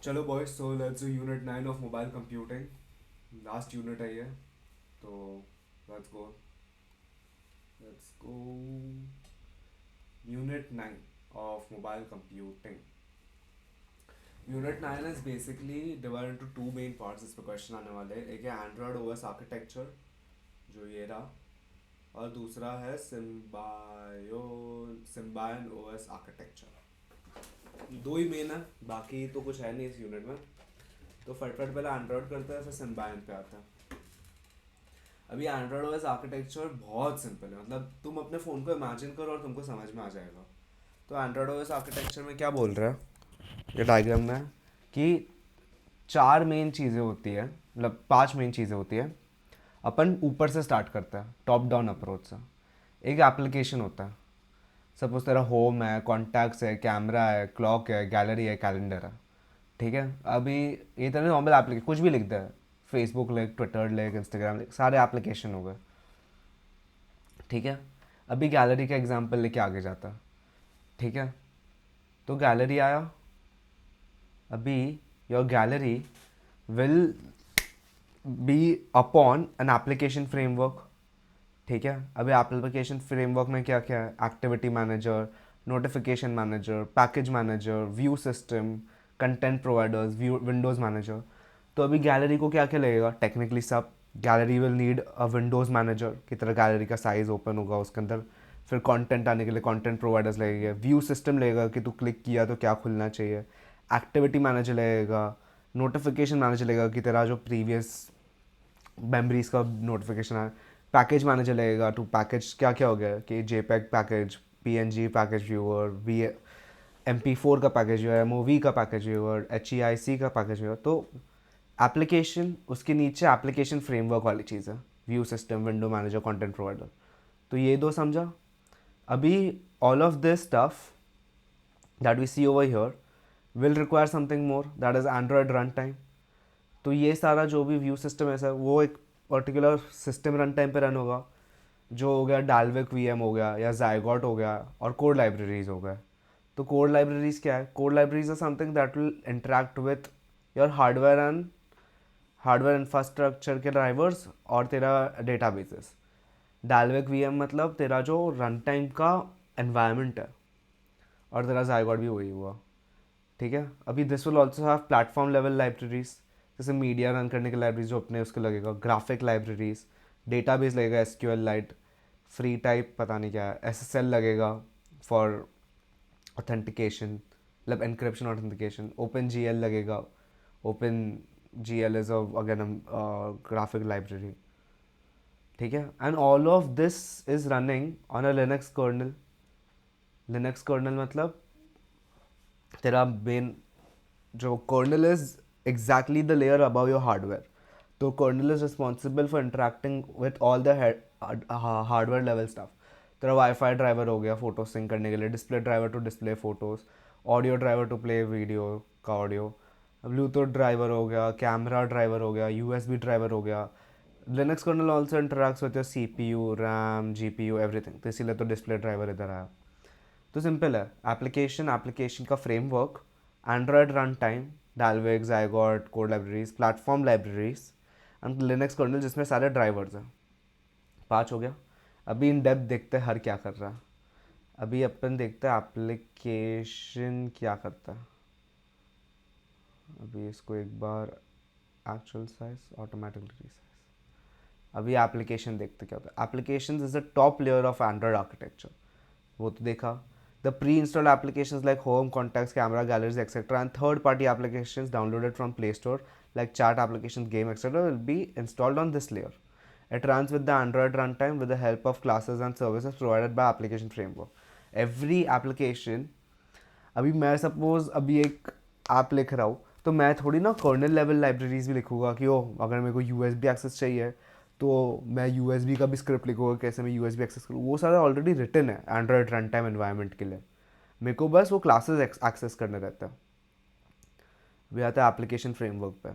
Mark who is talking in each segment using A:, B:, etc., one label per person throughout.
A: चलो boys, so let's do unit 9 of mobile computing. Last unit है ये, तो let's go. Let's go. Unit 9 of mobile computing. Unit 9 is basically divide into two main parts. इस पर question आने वाले हैं। एक है एंड्रॉयड ओएस आर्किटेक्चर, जो ये रहा, और दूसरा है सिम्बायन ओएस आर्किटेक्चर। दो ही मेन है, बाकी तो कुछ है नहीं इस यूनिट में। तो फटफट पहले एंड्रॉयड करते हैं, फिर सिम्बायन पे आता है। अभी एंड्रॉयड ओएस आर्किटेक्चर बहुत सिंपल है, मतलब तुम अपने फ़ोन को इमेजिन करो और तुमको समझ में आ जाएगा। तो एंड्रॉयड ओएस आर्किटेक्चर में क्या बोल रहा है, ये डायग्राम में है कि चार मेन चीज़ें होती है, मतलब पांच मेन चीज़ें होती है। अपन ऊपर से स्टार्ट करता है, टॉप डाउन अप्रोच से। एक एप्लीकेशन होता है। सपोज तेरा होम है, कॉन्टैक्ट्स है, कैमरा है, क्लॉक है, गैलरी है, कैलेंडर है। ठीक है। अभी ये तरह नॉर्मल एप्लीकेशन कुछ भी लिखता है, फेसबुक लिख, ट्विटर लिख, इंस्टाग्राम लिख, सारे एप्लीकेशन हो गए। ठीक है। अभी गैलरी का एग्जांपल लेके आगे जाता है। ठीक है। तो गैलरी आया। अभी your gallery will be upon an application framework. ठीक है। अभी एप्लीकेशन फ्रेमवर्क में क्या क्या है, activity manager, notification manager, package manager, view system, content providers, view Windows manager. तो अभी गैलरी को क्या क्या लगेगा, टेक्निकली सब gallery will need a Windows manager की तरह। गैलरी का साइज ओपन होगा उसके अंदर। फिर कंटेंट आने के लिए कंटेंट प्रोवाइडर्स लगेंगे। व्यू सिस्टम लगेगा कि तू क्लिक किया तो क्या खुलना चाहिए। एक्टिविटी मैनेजर लगेगा। नोटिफिकेशन मैनेजर लगेगा कि तेरा जो प्रीवियस मेमरीज का नोटिफिकेशन है। पैकेज मैनेजर लगेगा टू पैकेज क्या क्या हो गया कि JPEG package, PNG package viewer, वी MP4 का पैकेज व्यूअर, एमओवी का पैकेज व्यूअर, HEIC का पैकेज व्यूअर। तो एप्लीकेशन, उसके नीचे एप्लीकेशन फ्रेमवर्क वाली चीज़ है, view system, window manager, content provider. तो ये दो समझा। अभी all of this stuff that we see over here will require something more, that is Android run time. तो ये सारा जो भी व्यू सिस्टम है सर, वो एक पर्टिकुलर सिस्टम रन टाइम पे रन होगा, जो हो गया डालविक वीएम हो गया या जायगॉट हो गया, और कोड लाइब्रेरीज हो गया। तो कोड लाइब्रेरीज क्या है, code libraries are something that will interact with your hardware infrastructure के ड्राइवर्स और तेरा डेटाबेसेस। डालविक वीएम मतलब तेरा जो रन टाइम का एनवायरनमेंट है, और तेरा जायगॉट भी वही हुआ। ठीक है। अभी this will also have platform level libraries, जैसे मीडिया रन करने के लाइब्रेरीज जो अपने उसके लगेगा, ग्राफिक लाइब्रेरीज, डेटाबेस लगेगा SQL लाइट, फ्री टाइप पता नहीं क्या है, SSL लगेगा फॉर ऑथेंटिकेशन, मतलब एनक्रिप्शन ऑथेंटिकेशन, ओपन GL लगेगा। Open GL is again graphic library. ठीक है। And all of this is running on a Linux kernel. Linux kernel मतलब तेरा मेन जो kernel is exactly the layer above your hardware. तो kernel is responsible for interacting with all the hardware level stuff. तेरा wifi driver हो गया photo sync करने के लिए, display driver to display photos, audio driver to play video का audio, Bluetooth driver हो गया, कैमरा ड्राइवर हो गया, USB ड्राइवर हो गया। Linux kernel also interacts with your CPU, RAM, GPU, everything. तो इसीलिए तो डिस्प्ले ड्राइवर इधर आया। तो सिंपल है, एप्लीकेशन, एप्लीकेशन का framework, Android run time, Dalvik, Zygote, code libraries, platform libraries, and Linux kernel जिसमें सारे ड्राइवर्स हैं। पाँच हो गया। अभी इन डेप्थ देखते हैं हर क्या कर रहा है। अभी अपन देखते हैं एप्लीकेशन क्या करता है। अभी इसको एक बार एक्चुअल साइज, ऑटोमेटिकली साइज। अभी एप्लीकेशन देखते क्या होता है। Application is the top layer of Android architecture, वो तो देखा। The pre-installed applications like home, contacts, camera, galleries, etc., and third-party applications downloaded from Play Store like chat applications, game, etc., will be installed on this layer. It runs with the Android runtime with the help of classes and services provided by application framework. Every application, अभी मैं suppose अभी एक app लिख रहा हूँ, तो मैं थोड़ी ना कर्नल लेवल लाइब्रेरीज भी लिखूंगा कि ओ अगर मेरे को USB एक्सेस चाहिए तो मैं USB का भी स्क्रिप्ट लिखूंगा कैसे मैं USB एक्सेस करूँ। वो सारा ऑलरेडी रिटन है एंड्रॉयड रन टाइम एनवायरनमेंट के लिए। मेरे को बस वो क्लासेस एक्सेस करने रहता है। अभी आता है एप्लीकेशन फ्रेमवर्क पे।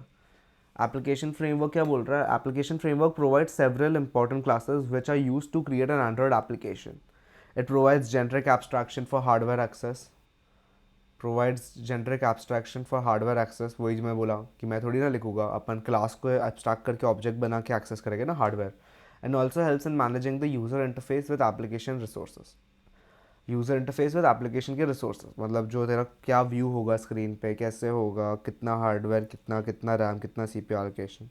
A: एप्लीकेशन फ्रेमवर्क क्या बोल रहा है, application framework provides several important classes which are used to create an Android application. It provides generic abstraction for hardware access. Provides generic abstraction for hardware access. वही जो मैं बोला कि मैं थोड़ी ना लिखूंगा, अपन क्लास को एब्स्ट्रैक्ट करके ऑब्जेक्ट बना के एक्सेस करेंगे ना hardware. And also helps in managing the user interface with application resources. User interface with application के रिसोर्सेज मतलब जो तेरा क्या व्यू होगा स्क्रीन पे, कैसे होगा, कितना हार्डवेयर, कितना कितना रैम, कितना CPU allocation.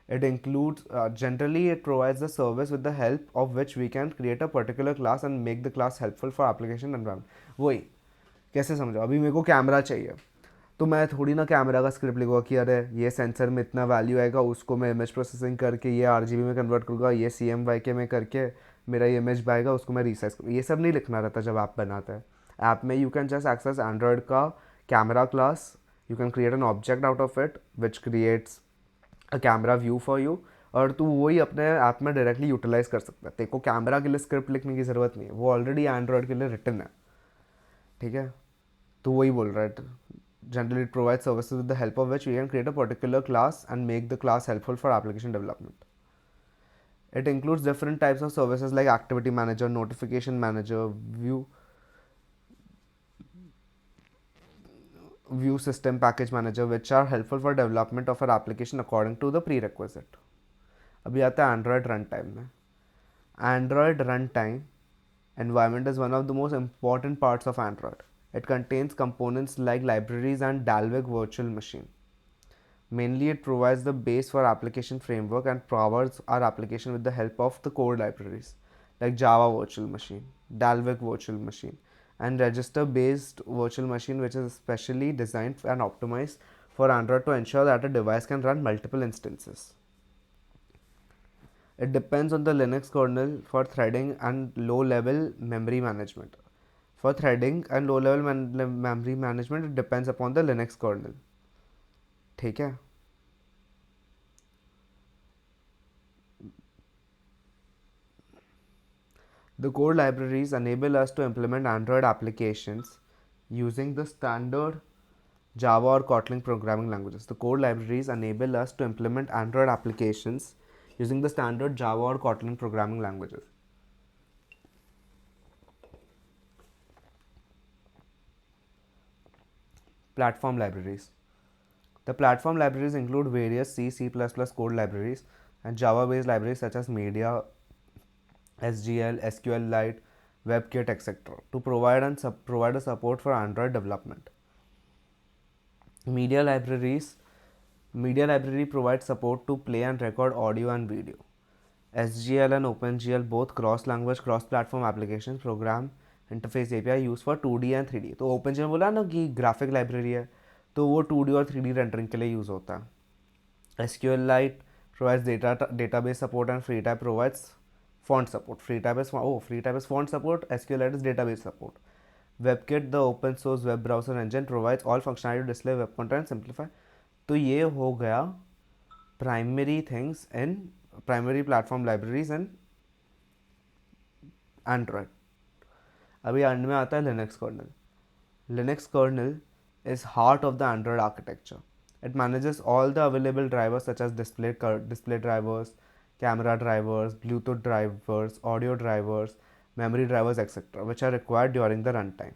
A: It includes, generally it provides the service with the help of which we can create a particular class and make the class helpful for application environment. वही कैसे समझो, अभी मेरे को कैमरा चाहिए तो मैं थोड़ी ना कैमरा का स्क्रिप्ट लिखूँगा कि अरे ये सेंसर में इतना वैल्यू आएगा, उसको मैं इमेज प्रोसेसिंग करके ये RGB में कन्वर्ट करूँगा, ये CMYK में करके मेरा ये इमेज आएगा, उसको मैं रीसाइज करूँ. ये सब नहीं लिखना रहता जब ऐप बनाता है. ऐप में you can just access Android का camera class. You can create an object out of it which creates a camera view for you, और तू वही अपने ऐप में डायरेक्टली यूटिलाइज कर सकता है. तेरे को कैमरा के लिए स्क्रिप्ट लिखने की ज़रूरत नहीं है, वो ऑलरेडी एंड्रॉयड के लिए रिटन है. ठीक है, तो वही बोल रहा है. Generally it provide services with the help of which we can create a particular class and make the class helpful for application development. It includes different types of services like activity manager, notification manager, view system package manager, which are helpful for development of our application according to the prerequisite. अभी आता है Android runtime में. Android runtime environment is one of the most important parts of Android. It contains components like libraries and Dalvik virtual machine. Mainly, it provides the base for application framework and powers our application with the help of the core libraries like Java Virtual Machine, Dalvik Virtual Machine, and register-based virtual machine, which is specially designed and optimized for Android to ensure that a device can run multiple instances. It depends on the Linux kernel for threading and low-level memory management. For threading and low-level memory management, it depends upon the Linux kernel. ठीक है. The core libraries enable us to implement Android applications using the standard Java or Kotlin programming languages. The core libraries enable us to implement Android applications using the standard Java or Kotlin programming languages. Platform libraries. The platform libraries include various C, C++ code libraries and Java-based libraries such as Media, SGL, SQLite, WebKit, etc. to provide a support for Android development. Media library provides support to play and record audio and video. SGL and OpenGL both cross-language, cross-platform applications program interface API used for 2D and 3D. तो OpenGL बोला ना कि graphic library है, तो वो 2D और 3D rendering के लिए यूज़ होता है. SQLite provides database support and FreeType provides font support. FreeType is font support. SQLite is database support. WebKit, the open source web browser engine, provides all functionality to display web content and simplify. तो ये हो गया primary things in primary platform libraries in Android. अभी and में आता है Linux kernel. Linux kernel is heart of the Android architecture. It manages all the available drivers such as display drivers, camera drivers, Bluetooth drivers, audio drivers, memory drivers, etc., which are required during the runtime.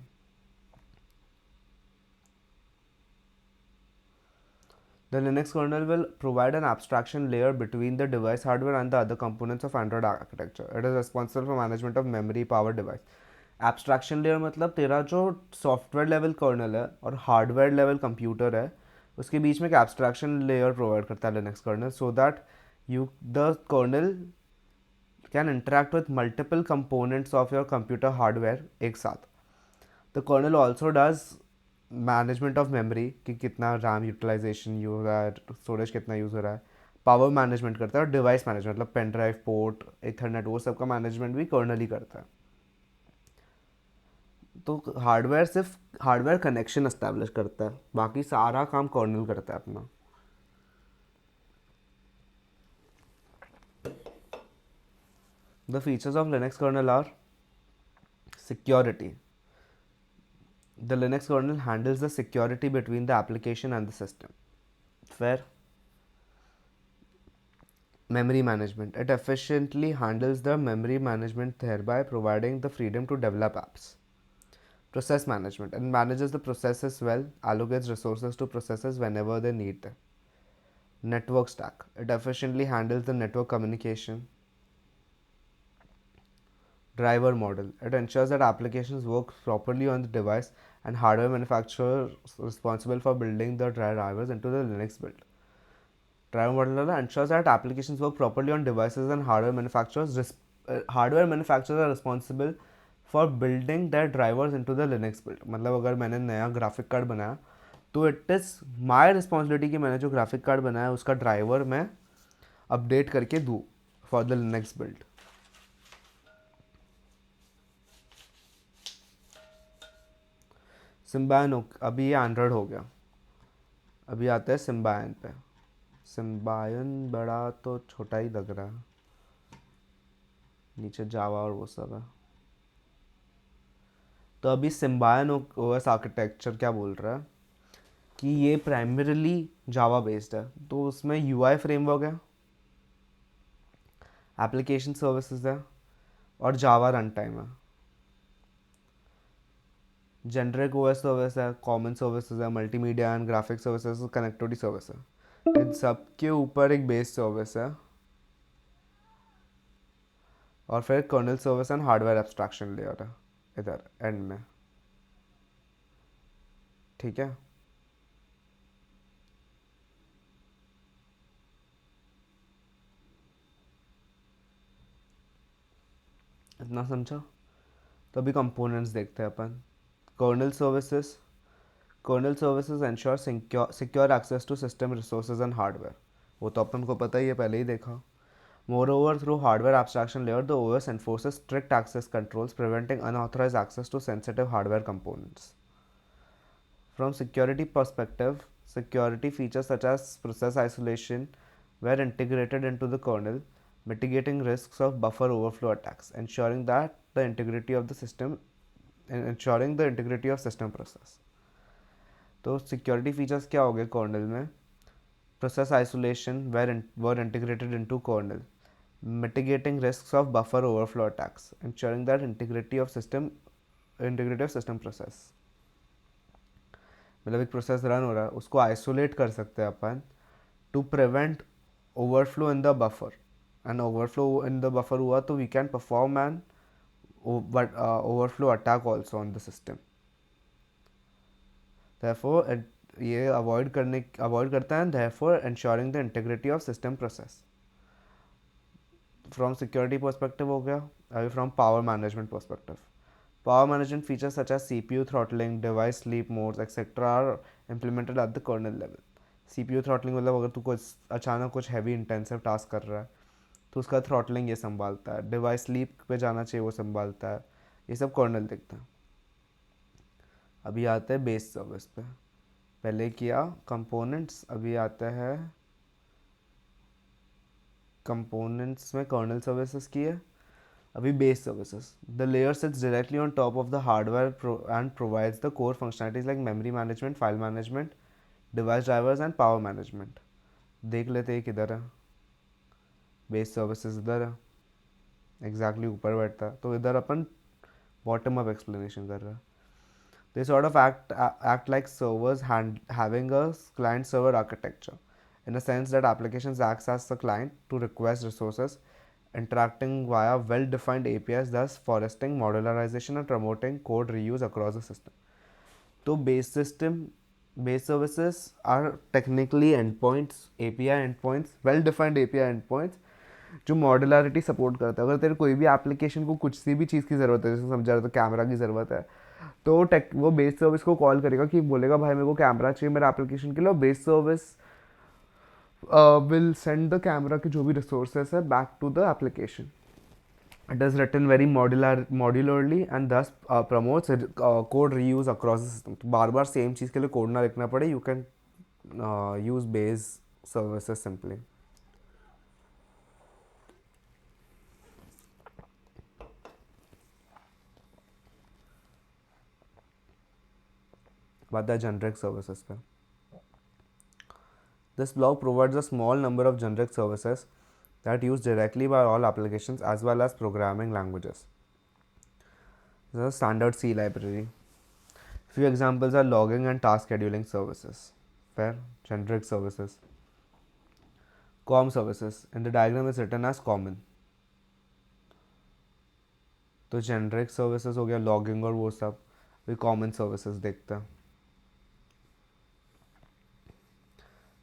A: The Linux kernel will provide an abstraction layer between the device hardware and the other components of Android architecture. It is responsible for management of memory, power, device. Abstraction layer मतलब तेरा जो software level colonel है और hardware level computer है उसके बीच में एक abstraction layer provide करता है Linux kernel, so that the kernel can interact with multiple components of your computer hardware एक साथ. The kernel also does management of memory कि कितना रैम यूटिलाइजेशन यूज हो रहा है, स्टोरेज कितना यूज़ हो रहा है, पावर मैनेजमेंट करता है, और डिवाइस मैनेजमेंट मतलब पेन ड्राइव, पोर्ट, इथरनेट, वो सब का मैनेजमेंट भी कर्नल ही करता है. तो हार्डवेयर सिर्फ हार्डवेयर कनेक्शन एस्टैब्लिश करता है, बाकी सारा काम कर्नल करता है अपना. The features of Linux kernel are security. The Linux kernel handles the security between the application and the system. Fair. Memory management. It efficiently handles the memory management, thereby providing the freedom to develop apps. Process management. It manages the processes well, allocates resources to processes whenever they need them. Network stack. It efficiently handles the network communication. Driver model. It ensures that applications work properly on the device and hardware manufacturer responsible for building the drivers into the Linux build. Driver model ensures that applications work properly on devices and hardware manufacturers are responsible for building their drivers into the Linux build. मतलब अगर मैंने नया graphic card बनाया तो it is my responsibility कि मैंने जो graphic card बनाया उसका ड्राइवर मैं अपडेट करके दूँ फॉर द लिनक्स बिल्ड. सिम्बायन अभी ये एंड्रॉयड हो गया. अभी आता है सिम्बायन पे. सिम्बायन बड़ा तो छोटा ही लग रहा है, नीचे जावा और वो सब है. तो अभी सिम्बायन ओएस आर्किटेक्चर क्या बोल रहा है कि ये प्राइमरीली जावा बेस्ड है. तो उसमें यूआई फ्रेमवर्क है, एप्लीकेशन सर्विसेज है और जावा रन टाइम है. जेनरिक ओएस सर्विस है, कॉमन सर्विसेज है, multimedia and graphic services, connectivity service है. इन सब के ऊपर एक बेस सर्विस है और फिर kernel service and hardware abstraction layer है इधर एंड में. ठीक है. इतना समझा. तो अभी कंपोनेंट्स देखते हैं अपन. Kernel services. Kernel services ensure secure access to system resources and hardware. वो तो अपन को पता ही है, पहले ही देखा. Moreover, through hardware abstraction layer, the OS enforces strict access controls, preventing unauthorized access to sensitive hardware components. From security perspective, security features such as process isolation were integrated into the kernel, mitigating risks of buffer overflow attacks, ensuring the integrity of system process. तो security features क्या हो गए kernel में? Process isolation were integrated into kernel, mitigating risks of buffer overflow attacks, ensuring that integrity of system process. मतलब एक process run हो रहा है उसको आइसोलेट कर सकते हैं अपन to prevent overflow in the buffer. And overflow in the buffer हुआ तो we can perform an overflow attack also on the system. Therefore ये अवॉइड करता है. Therefore ensuring the integrity of system process. From security perspective हो गया. अभी from power management perspective, power management features such as CPU throttling, device sleep modes etcetera are implemented at the kernel level. CPU throttling मतलब अगर तू कुछ अचानक कुछ heavy intensive task कर रहा है तो उसका थ्रॉटलिंग ये संभालता है. डिवाइस स्लीप पे जाना चाहिए वो संभालता है. ये सब कर्नल देखता है. अभी आते हैं बेस सर्विस पे. पहले किया कंपोनेंट्स, अभी आता है कंपोनेंट्स में कर्नल सर्विसेज की है. अभी base services. The layer sits directly on top of the hardware and provides the core functionalities like memory management, file management, device drivers and power management. देख लेते हैं किधर है बेस सर्विसेज. इधर है एग्जैक्टली ऊपर बैठता है. तो इधर अपन बॉटम अप एक्सप्लेनेशन कर रहा है. They sort of act like servers having a client-server architecture, in a sense that applications acts as the client to request resources, interacting via well-defined APIs, thus fostering modularization and promoting code reuse across the system. So base services are technically endpoints, API endpoints, well-defined API endpoints जो modularity support करता है. अगर तेरे कोई भी application को कुछ सी भी चीज़ की ज़रूरत है, जैसे समझा रहा था कैमरा की ज़रूरत है, तो वो बेस सर्विस को कॉल करेगा कि बोलेगा भाई मेरे को कैमरा चाहिए मेरे एप्लीकेशन के लिए. Base service will send the camera के जो भी रिसोर्सेस है back to the application. It is written very modularly and thus promotes code reuse across the system. तो बार बार सेम चीज़ के लिए कोड ना लिखना पड़े. You can use base services simply. बात है जेनरिक सर्विसेज पे. This block provides a small number of generic services that used directly by all applications as well as programming languages. This is a standard C library. Few examples are logging and task scheduling services. Fair, generic services. Com services. In the diagram is written as common. तो generic services हो गया logging और वो सब. भी common services देखते हैं.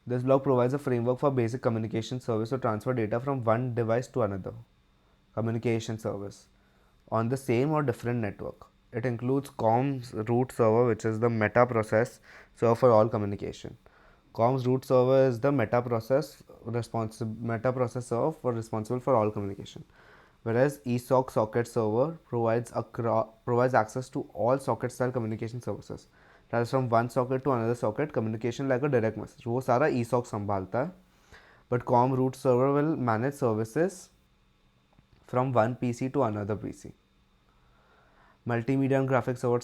A: This block provides a framework for basic communication service to transfer data from one device to another. Communication service on the same or different network. It includes comms root server, which is the meta process server for all communication. Comms root server is the meta process server responsible for all communication. Whereas ESOC socket server provides access to all socket style communication services. That is from one socket to another socket, communication like a direct message. वो सारा ESOC संभालता है. But COM root server will manage services from one PC to another PC. Multimedia and graphics server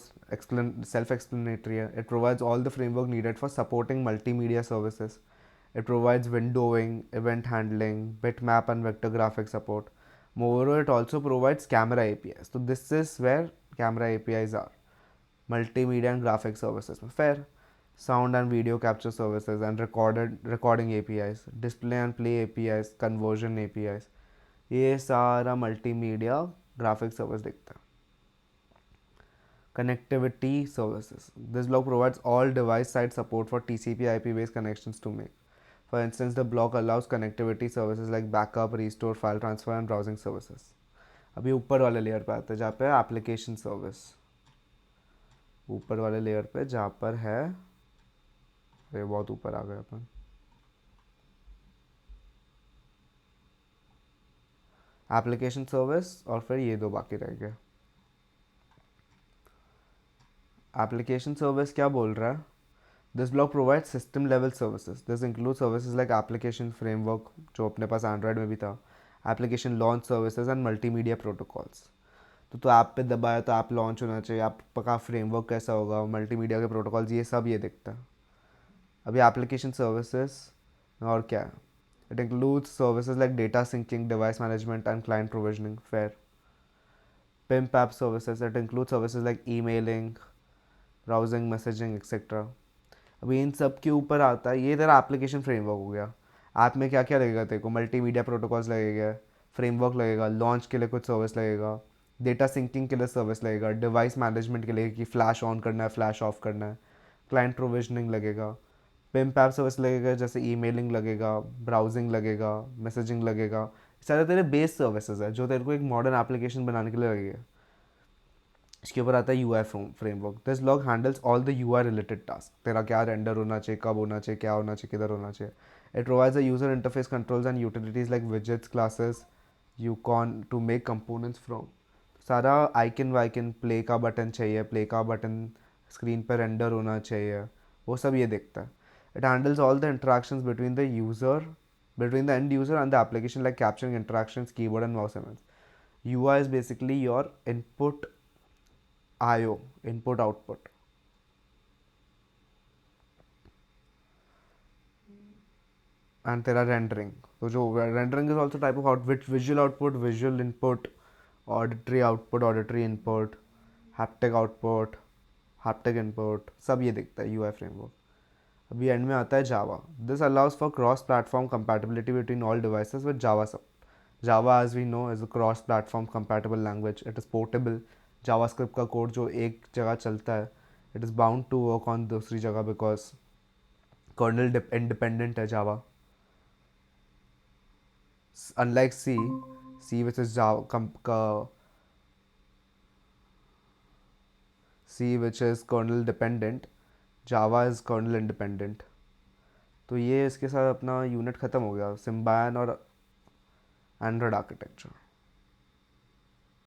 A: self-explanatory. It provides all the framework needed for supporting multimedia services. It provides windowing, event handling, bitmap and vector graphic support. Moreover, it also provides camera APIs. So this is where camera APIs are. Multimedia and graphic services. Fair. Sound and video capture services and recording APIs. Display and play APIs. Conversion APIs. ये सारा multimedia graphic service दिखता है. Connectivity services. This block provides all device-side support for TCP/IP based connections to make. For instance, the block allows connectivity services like backup, restore, file transfer and browsing services. अभी ऊपर वाले layer पे आते हैं जहाँ पे है एप्लीकेशन सर्विस. ऊपर वाले लेयर पे जहाँ पर है, ये बहुत ऊपर आ गए अपन. एप्लीकेशन सर्विस और फिर ये दो बाकी रह गए. एप्लीकेशन सर्विस क्या बोल रहा है? This block provides system level services. This includes services like application framework, जो अपने पास Android में भी था, application launch services and multimedia protocols. तो ऐप पे दबाया तो ऐप लॉन्च होना चाहिए, ऐप का फ्रेमवर्क कैसा होगा, मल्टीमीडिया के प्रोटोकॉल्स, ये सब ये दिखता है. अभी एप्लीकेशन सर्विसेज और क्या है? It includes services like data sinking, device management and client provisioning. Fair. Pimp app services. It include services like emailing, browsing, messaging etcetera. अभी इन सब के ऊपर आता है, ये तेरा एप्लीकेशन फ्रेमवर्क हो गया. ऐप में क्या क्या लगेगा तेरे को? मल्टीमीडिया प्रोटोकॉल्स लगेगा, फ्रेमवर्क लगेगा, लॉन्च के लिए कुछ सर्विस लगेगा, डेटा सिंकिंग के लिए सर्विस लगेगा, डिवाइस मैनेजमेंट के लिए कि फ्लैश ऑन करना है, फ्लैश ऑफ करना है, क्लाइंट प्रोविजनिंग लगेगा, पिम्प ऐप सर्विस लगेगा जैसे ईमेलिंग लगेगा, ब्राउजिंग लगेगा, मैसेजिंग लगेगा. सारे तेरे बेस सर्विसेज है जो तेरे को एक मॉडर्न एप्लीकेशन बनाने के लिए लगेगा. इसके ऊपर आता है UI framework. This block handles all the UI related task. तेरा क्या रेंडर होना चाहिए, कब होना चाहिए, क्या होना चाहिए, किधर होना चाहिए. It provides a user interface controls and utilities like widgets, classes, you can to make components from. सारा आइकन वाइकन, प्ले का बटन चाहिए, प्ले का बटन स्क्रीन पर रेंडर होना चाहिए, वो सब ये देखता है. It handles all the interactions between the end user and the application like capturing interactions, keyboard and mouse movements. UI is basically your input IO, input output. And तेरा rendering. तो जो rendering is also type of visual output, visual input, auditory output, auditory input, haptic output, haptic input, सब ये दिखता है UI framework. अभी and में आता है Java. This allows for cross platform compatibility between all devices with Java सब. Java as we know is a cross platform compatible language. It is portable. JavaScript का कोड जो एक जगह चलता है, it is bound to work on दूसरी जगह because kernel independent है Java. Unlike C which is C which is kernel dependent, Java is kernel independent. तो ये इसके साथ अपना यूनिट ख़त्म हो गया, सिम्बायन और एंड्रॉयड आर्किटेक्चर.